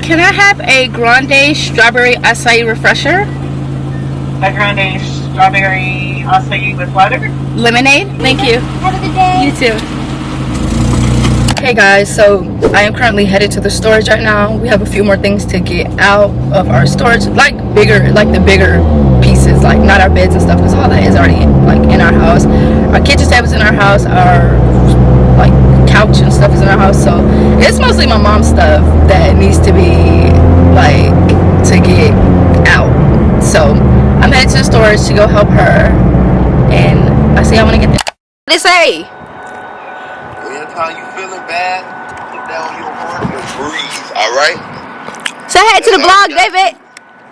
Can I have a grande strawberry acai refresher? A grande strawberry acai with water? Lemonade? Thank you. Have a good day. You too. Hey guys, so I am currently headed to the storage right now. We have a few more things to get out of our storage, like the bigger pieces, like not our beds and stuff, because all that is already like in our house. Our kitchen tables in our house, our like couch and stuff is in our house, so it's mostly my mom's stuff that needs to be like to get out. So I'm headed to the storage to go help her, and I say I want to get there. What they say? Anytime you feeling bad, put down your horn and breathe, alright? Say hey to the vlog, David.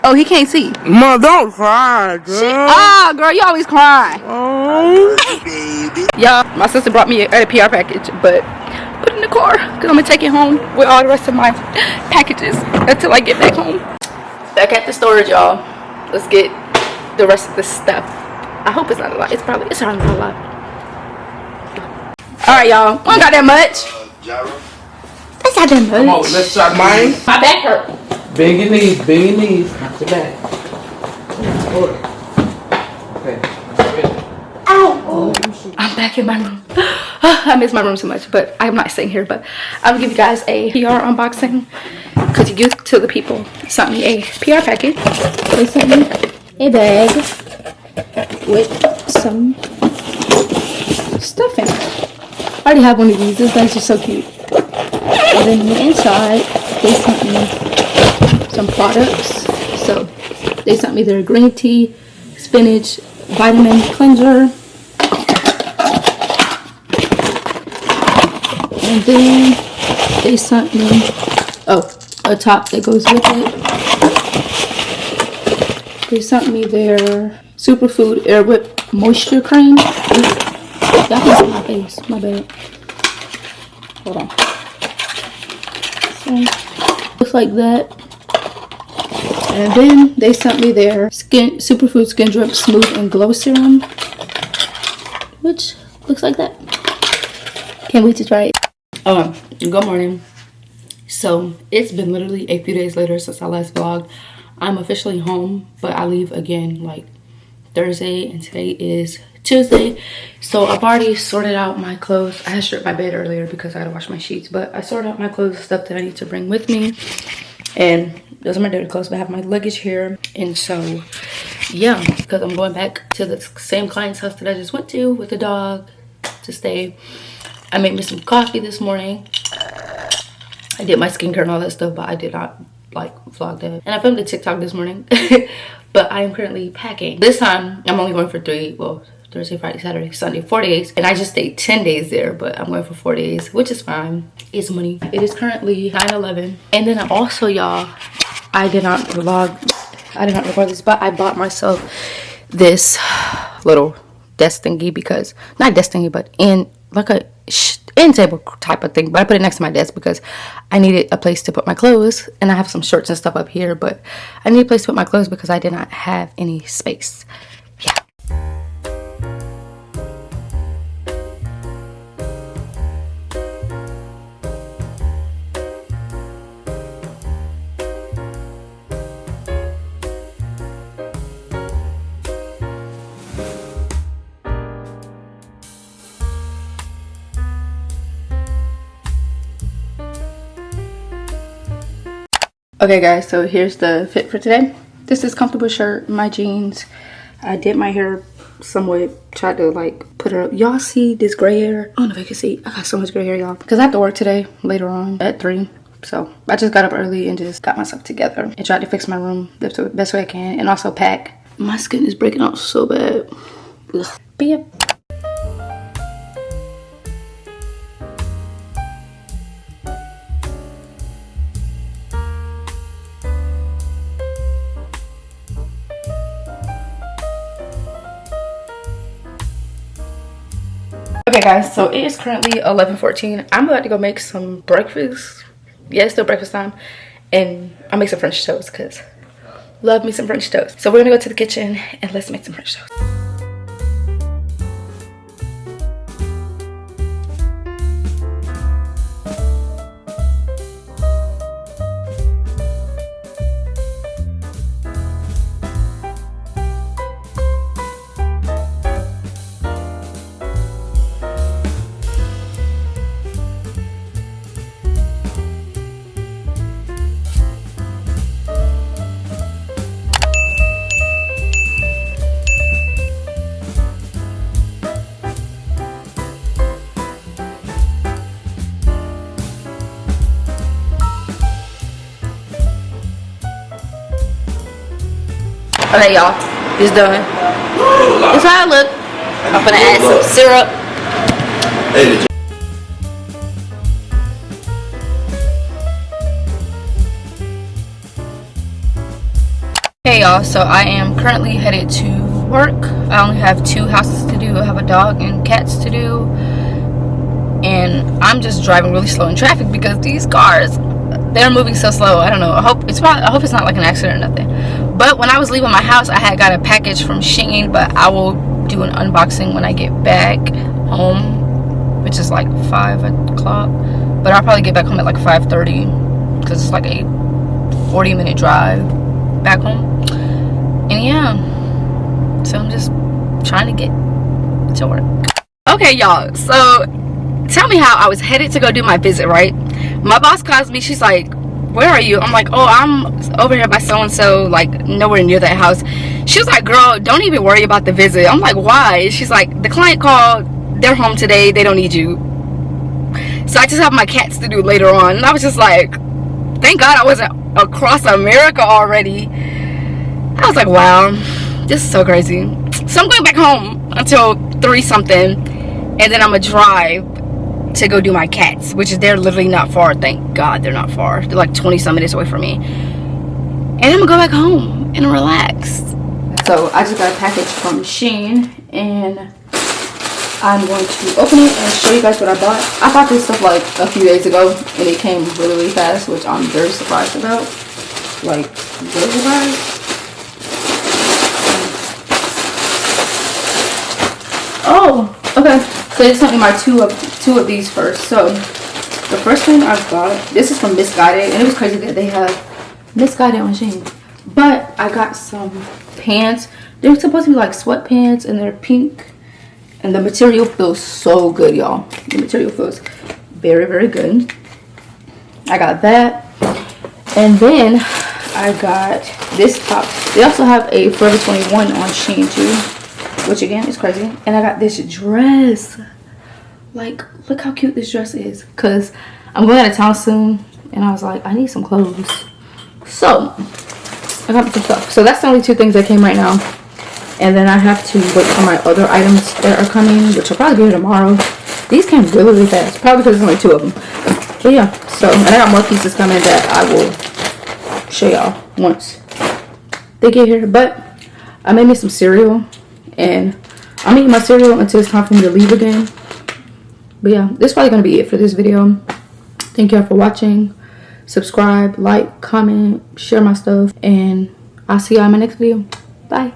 Oh, he can't see. Mom, don't cry, girl. Ah, girl, you always cry. Oh. Baby. Y'all, my sister brought me a PR package, but put it in the car because I'm going to take it home with all the rest of my packages until I get back home. Back at the storage, y'all. Let's get the rest of this stuff. I hope it's not a lot. It's probably not a lot. Alright, y'all. We don't got that much. That's not that much. Come on, let's try mine. My back hurt. Bend your knees, not your back. Hold it. Okay. Ow. I'm back in my room. I miss my room so much, but I'm not staying here. But I'm gonna give you guys a PR unboxing because you give to the people. Sent me a PR package. They sent me a bag with some stuff in it. I already have one of these. This bag's just so cute. And then the inside, they sent me some products. So they sent me their green tea, spinach, vitamin cleanser. And then they sent me, a top that goes with it. They sent me their Superfood Air Whip Moisture Cream. Y'all can see my face, my bad. Hold on. So, looks like that. And then they sent me their Superfood Skin Drip Smooth and Glow Serum, which looks like that. Can't wait to try it. Good morning. So it's been literally a few days later since I last vlogged. I'm officially home, but I leave again like Thursday, and today is Tuesday. So I've already sorted out my clothes. I had stripped my bed earlier because I had to wash my sheets, but I sorted out my clothes, stuff that I need to bring with me. And those are my dirty clothes, but I have my luggage here. And so yeah, because I'm going back to the same client's house that I just went to with the dog to stay. I made me some coffee this morning. I did my skincare and all that stuff, but I did not like vlog that. And I filmed a TikTok this morning. But I am currently packing. This time I'm only going for Thursday, Friday, Saturday, Sunday, 4 days. And I just stayed 10 days there, but I'm going for 4 days, which is fine. It's money. It is currently 9/11. And then also, y'all, I did not record this, but I bought myself this little desk thingy because, not desk thingy, but like a end table type of thing, but I put it next to my desk because I needed a place to put my clothes, and I have some shirts and stuff up here, but I need a place to put my clothes because I did not have any space. Yeah. Okay guys, so here's the fit for today. This is comfortable shirt, my jeans. I did my hair somewhat, tried to like put it up. Y'all see this gray hair? I don't know if you can see. I got so much gray hair, y'all, because I have to work today later on at 3. So I just got up early and just got myself together and tried to fix my room the best way I can, and also pack. My skin is breaking out so bad. Ugh. But yeah. Okay guys, so it is currently 11:14. I'm about to go make some breakfast. Yeah, it's still breakfast time. And I'll make some French toast because love me some French toast. So we're gonna go to the kitchen and let's make some French toast. Okay, y'all, it's done. That's how I look. I'm gonna add some syrup. Hey y'all, so I am currently headed to work. I only have 2 houses to do. I have a dog and cats to do, and I'm just driving really slow in traffic because these cars, they're moving so slow. I don't know. I hope it's not like an accident or nothing. But when I was leaving my house, I had got a package from Shein, but I will do an unboxing when I get back home, which is like 5 o'clock. But I'll probably get back home at like 5:30 because it's like a 40-minute drive back home. And yeah, so I'm just trying to get to work. Okay, y'all, so tell me how I was headed to go do my visit, right? My boss calls me. She's like, where are you? I'm like, oh, I'm over here by so-and-so, like nowhere near that house. She was like, girl, don't even worry about the visit. I'm like, why? She's like, the client called, they're home today, they don't need you. So I just have my cats to do later on. And I was just like, thank God I wasn't across America already. I was like, wow, this is so crazy. So I'm going back home until 3 something, and then I'm gonna drive to go do my cats, which is, they're literally not far. Thank God they're not far. They're like 20 some minutes away from me. And I'm gonna go back home and relax. So I just got a package from Shein, and I'm going to open it and show you guys what I bought. I bought this stuff like a few days ago, and it came really, really fast, which I'm very surprised about. Like, really surprised. Oh, okay. So they sent me my two of these first. So the first thing I got, this is from Misguided, and it was crazy that they have Misguided on Shein. But I got some pants. They're supposed to be like sweatpants, and they're pink. And the material feels so good, y'all. The material feels very, very good. I got that. And then I got this top. They also have a Forever 21 on Shein too, which again is crazy. And I got this dress. Like, look how cute this dress is. Because I'm going out of town soon, and I was like, I need some clothes. So I got some stuff. So that's the only 2 things that came right now. And then I have to wait for my other items that are coming, which will probably be here tomorrow. These came really, really fast. Probably because there's only 2 of them. But yeah, so, and I got more pieces coming that I will show y'all once they get here. But I made me some cereal, and I'm eating my cereal until it's time for me to leave again. But yeah, this is probably going to be it for this video. Thank y'all for watching. Subscribe, like, comment, share my stuff, and I'll see y'all in my next video. Bye.